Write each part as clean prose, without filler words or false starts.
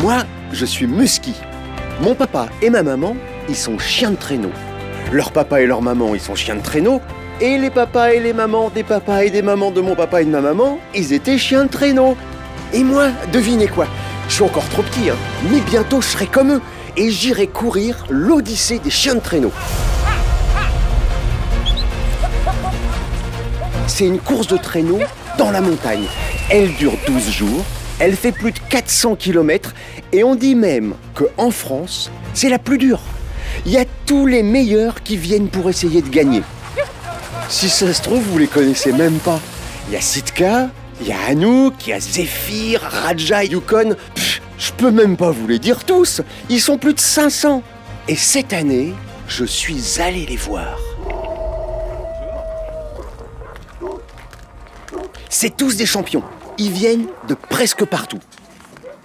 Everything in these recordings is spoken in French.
Moi, je suis Musky. Mon papa et ma maman, ils sont chiens de traîneau. Leur papa et leur maman, ils sont chiens de traîneau. Et les papas et les mamans des papas et des mamans de mon papa et de ma maman, ils étaient chiens de traîneau. Et moi, devinez quoi? Je suis encore trop petit, hein. Mais bientôt je serai comme eux. Et j'irai courir l'Odyssée des chiens de traîneau. C'est une course de traîneau dans la montagne. Elle dure 12 jours, elle fait plus de 400 km et on dit même qu'en France, c'est la plus dure. Il y a tous les meilleurs qui viennent pour essayer de gagner. Si ça se trouve, vous les connaissez même pas. Il y a Sitka, il y a Anouk, il y a Zéphyr, Raja, Yukon. Je peux même pas vous les dire tous. Ils sont plus de 500. Et cette année, je suis allé les voir. C'est tous des champions. Ils viennent de presque partout.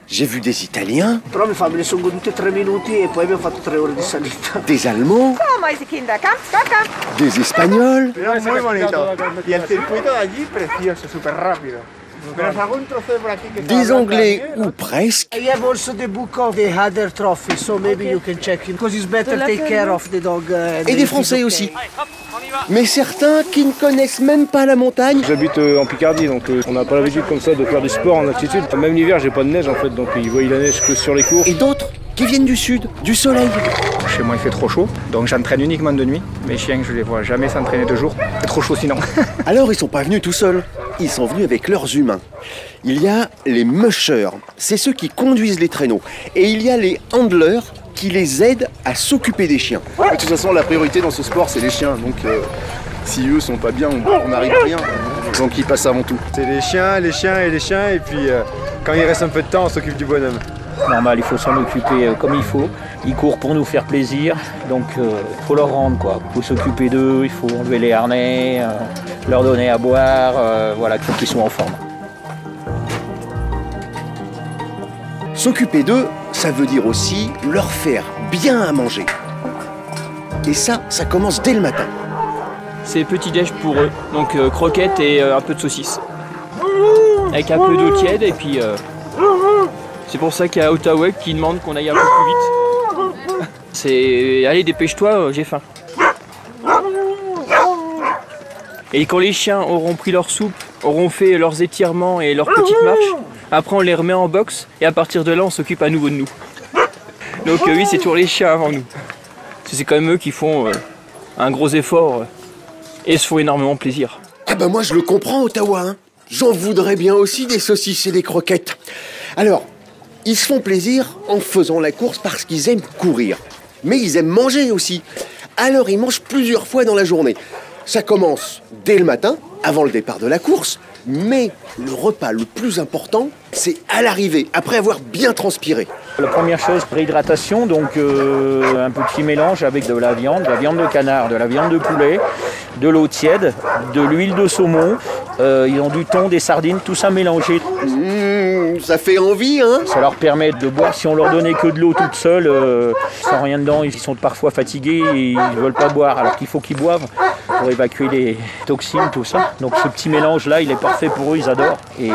J'ai vu des Italiens, Però mi fa, me ne sono godute 3 minuti e poi abbiamo fatto 3 ore di salita. des Allemands, des Espagnols, Pero es muy bonito. Y el circuito de allí precioso, súper rápido. Pero os hago un trozo por aquí que des Anglais ou presque, I have also the book of the Hader Trophy, so maybe you can check it, because it's better take care of the dog. et des Français aussi. Mais certains qui ne connaissent même pas la montagne. J'habite en Picardie, donc on n'a pas l'habitude comme ça de faire du sport en altitude. Même l'hiver, j'ai pas de neige en fait, donc ils voient la neige que sur les cours. Et d'autres qui viennent du sud, du soleil. Chez moi il fait trop chaud, donc j'entraîne uniquement de nuit. Mes chiens, je les vois jamais s'entraîner de jour, c'est trop chaud sinon. Alors ils sont pas venus tout seuls, ils sont venus avec leurs humains. Il y a les mushers, c'est ceux qui conduisent les traîneaux. Et il y a les handlers qui les aident à s'occuper des chiens. De toute façon, la priorité dans ce sport, c'est les chiens. Donc, si eux sont pas bien, on n'arrive à rien. Donc, ils passent avant tout. C'est les chiens, et puis quand il reste un peu de temps, on s'occupe du bonhomme. Normal, il faut s'en occuper comme il faut. Ils courent pour nous faire plaisir, donc il faut leur rendre quoi. Il faut s'occuper d'eux, il faut enlever les harnais, leur donner à boire, voilà, il faut qu'ils soient en forme. S'occuper d'eux, ça veut dire aussi leur faire bien à manger. Et ça commence dès le matin. C'est petit-déj pour eux, donc croquettes et un peu de saucisses. Avec un peu d'eau tiède et puis... c'est pour ça qu'il y a Ottawa qui demande qu'on aille un peu plus vite. C'est... Allez, dépêche-toi, j'ai faim. Et quand les chiens auront pris leur soupe, auront fait leurs étirements et leurs petites marches, après on les remet en box et à partir de là on s'occupe à nouveau de nous. Donc oui, c'est toujours les chiens avant nous. C'est quand même eux qui font un gros effort et se font énormément plaisir. Ah ben moi je le comprends, Ottawa, hein. J'en voudrais bien aussi des saucisses et des croquettes. Alors, ils se font plaisir en faisant la course parce qu'ils aiment courir. Mais ils aiment manger aussi. Alors ils mangent plusieurs fois dans la journée. Ça commence dès le matin, avant le départ de la course. Mais le repas le plus important, c'est à l'arrivée, après avoir bien transpiré. La première chose, réhydratation, donc un petit mélange avec de la viande de canard, de la viande de poulet, de l'eau tiède, de l'huile de saumon, ils ont du thon, des sardines, tout ça mélangé. Ça fait envie, hein? Ça leur permet de boire. Si on leur donnait que de l'eau toute seule, sans rien dedans, ils sont parfois fatigués et ils ne veulent pas boire, alors qu'il faut qu'ils boivent pour évacuer les toxines, tout ça. Donc ce petit mélange-là, il est parfait pour eux, ils adorent. Et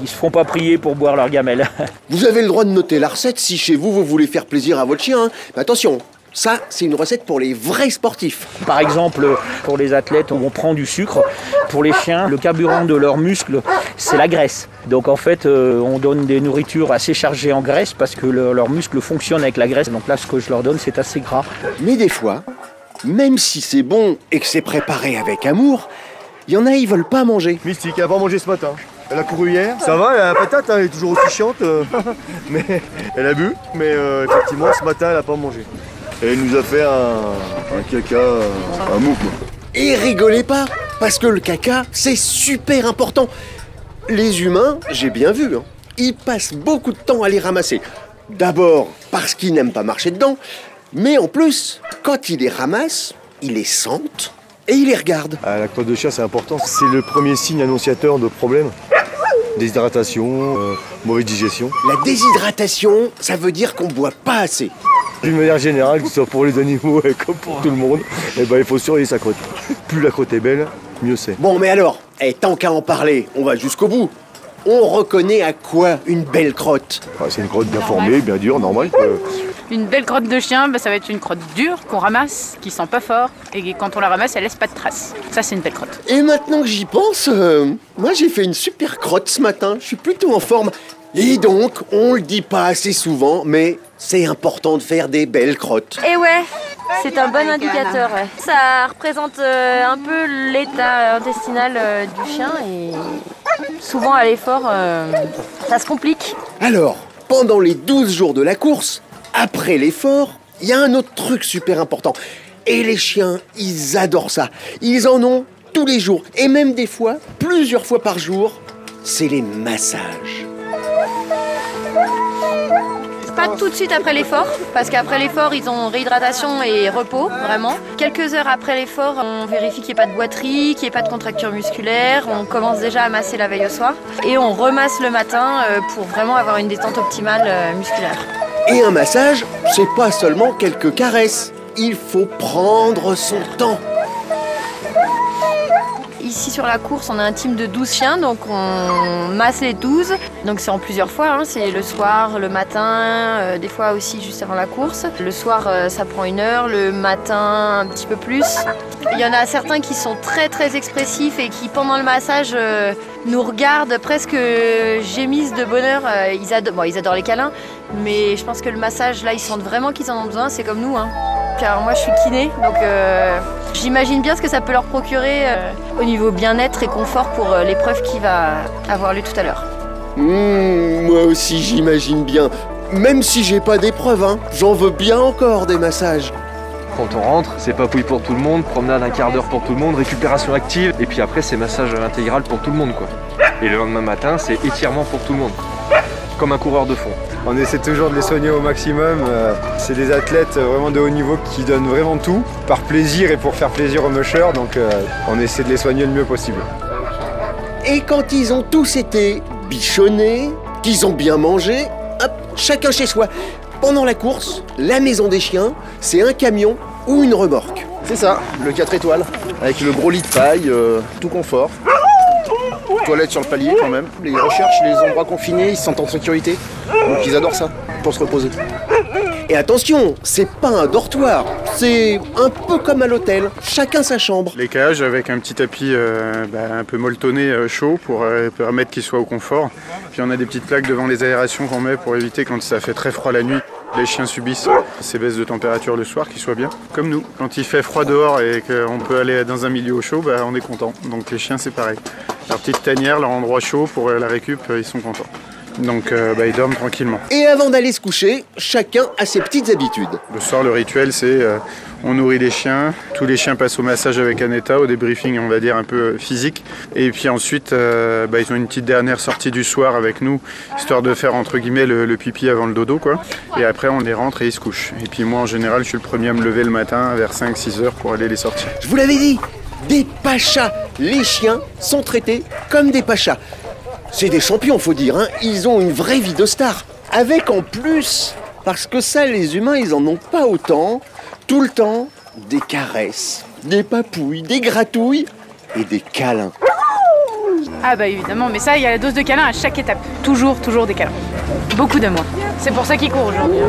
ils se font pas prier pour boire leur gamelle. Vous avez le droit de noter la recette si chez vous, vous voulez faire plaisir à votre chien, hein. Mais attention, ça, c'est une recette pour les vrais sportifs. Par exemple, pour les athlètes, on prend du sucre. Pour les chiens, le carburant de leurs muscles, c'est la graisse. Donc en fait, on donne des nourritures assez chargées en graisse parce que leurs muscles fonctionnent avec la graisse. Donc là, ce que je leur donne, c'est assez gras. Mais des fois, même si c'est bon et que c'est préparé avec amour, il y en a, ils veulent pas manger. Mystique, elle a pas mangé ce matin. Elle a couru hier. Ça va, la patate, hein, elle est toujours aussi chiante. Mais elle a bu, mais effectivement, ce matin, elle a pas mangé. Et elle nous a fait un caca, un mouk. Et rigolez pas, parce que le caca, c'est super important. Les humains, j'ai bien vu, hein, ils passent beaucoup de temps à les ramasser. D'abord parce qu'ils n'aiment pas marcher dedans, mais en plus, quand ils les ramassent, ils les sentent et ils les regardent. La crotte de chien, c'est important. C'est le premier signe annonciateur de problèmes. Déshydratation, mauvaise digestion. La déshydratation, ça veut dire qu'on boit pas assez. D'une manière générale, que ce soit pour les animaux et comme pour tout le monde, eh ben, il faut surveiller sa crotte. Plus la crotte est belle, mieux c'est. Bon, mais alors, tant qu'à en parler, on va jusqu'au bout. on reconnaît à quoi une belle crotte? C'est une crotte bien formée, bien dure, normale. Une belle crotte de chien, ça va être une crotte dure qu'on ramasse, qui sent pas fort, et quand on la ramasse, elle laisse pas de traces. Ça, c'est une belle crotte. Et maintenant que j'y pense, moi j'ai fait une super crotte ce matin, je suis plutôt en forme. Et donc, on le dit pas assez souvent, mais c'est important de faire des belles crottes. Et ouais, c'est un bon indicateur. Ouais. Ça représente un peu l'état intestinal du chien et souvent à l'effort, ça se complique. Alors, pendant les 12 jours de la course, après l'effort, il y a un autre truc super important. Et les chiens, ils adorent ça. Ils en ont tous les jours, et même des fois, plusieurs fois par jour, c'est les massages. Pas tout de suite après l'effort, parce qu'après l'effort, ils ont réhydratation et repos, vraiment. Quelques heures après l'effort, on vérifie qu'il n'y ait pas de boiterie, qu'il n'y ait pas de contracture musculaire. On commence déjà à masser la veille au soir. Et on remasse le matin pour vraiment avoir une détente optimale musculaire. Et un massage, c'est pas seulement quelques caresses. Il faut prendre son temps. Ici sur la course, on a un team de 12 chiens, donc on masse les 12. Donc c'est en plusieurs fois, hein. C'est le soir, le matin, des fois aussi juste avant la course. Le soir, ça prend 1 heure, le matin un petit peu plus. Il y en a certains qui sont très très expressifs et qui pendant le massage nous regardent presque gémissent de bonheur. Ils adorent les câlins, mais je pense que le massage, là, ils sentent vraiment qu'ils en ont besoin, c'est comme nous, hein. Car moi je suis kiné, donc j'imagine bien ce que ça peut leur procurer au niveau bien-être et confort pour l'épreuve qui va avoir lieu tout à l'heure. Moi aussi j'imagine bien, même si j'ai pas d'épreuve, hein, j'en veux bien encore des massages. Quand on rentre, c'est papouille pour tout le monde, promenade 1/4 d'heure pour tout le monde, récupération active, et puis après c'est massage intégral pour tout le monde, quoi. Et le lendemain matin, c'est étirement pour tout le monde, comme un coureur de fond. On essaie toujours de les soigner au maximum. C'est des athlètes vraiment de haut niveau qui donnent vraiment tout, par plaisir et pour faire plaisir aux mushers, donc on essaie de les soigner le mieux possible. Et quand ils ont tous été bichonnés, qu'ils ont bien mangé, hop, chacun chez soi. Pendant la course, la maison des chiens, c'est un camion ou une remorque. C'est ça, le 4 étoiles, avec le gros lit de paille, tout confort. Toilette sur le palier quand même. Ils recherchent les endroits confinés, ils se sentent en sécurité. Donc ils adorent ça, pour se reposer. Et attention, c'est pas un dortoir, c'est un peu comme à l'hôtel, chacun sa chambre. Les cages avec un petit tapis un peu molletonné chaud pour permettre qu'ils soient au confort. Puis on a des petites plaques devant les aérations qu'on met pour éviter quand ça fait très froid la nuit. Les chiens subissent ces baisses de température le soir, qu'ils soient bien. Comme nous, quand il fait froid dehors et qu'on peut aller dans un milieu au chaud, on est content. Donc les chiens c'est pareil. Leur petite tanière, leur endroit chaud pour la récup, ils sont contents. Donc ils dorment tranquillement. Et avant d'aller se coucher, chacun a ses petites habitudes. Le soir, le rituel, c'est on nourrit les chiens. Tous les chiens passent au massage avec Aneta, au débriefing, on va dire, un peu physique. Et puis ensuite, ils ont une petite dernière sortie du soir avec nous, histoire de faire, entre guillemets, le pipi avant le dodo, quoi. Et après, on les rentre et ils se couchent. Et puis moi, en général, je suis le premier à me lever le matin vers 5-6 heures pour aller les sortir. Je vous l'avais dit, des pachas. Les chiens sont traités comme des pachas. C'est des champions, faut dire, hein. Ils ont une vraie vie de star. Avec en plus, parce que ça, les humains, ils en ont pas autant, tout le temps, des caresses, des papouilles, des gratouilles et des câlins. Ah bah évidemment, mais ça, il y a la dose de câlins à chaque étape. Toujours des câlins. Beaucoup d'amour. C'est pour ça qu'ils courent aujourd'hui.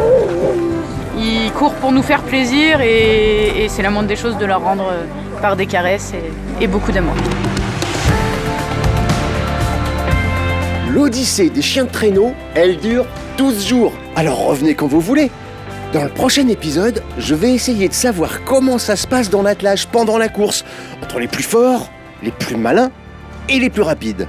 Ils courent pour nous faire plaisir et c'est la moindre des choses de leur rendre par des caresses et beaucoup d'amour. L'odyssée des chiens de traîneau, elle dure 12 jours. Alors revenez quand vous voulez. Dans le prochain épisode, je vais essayer de savoir comment ça se passe dans l'attelage pendant la course, entre les plus forts, les plus malins et les plus rapides.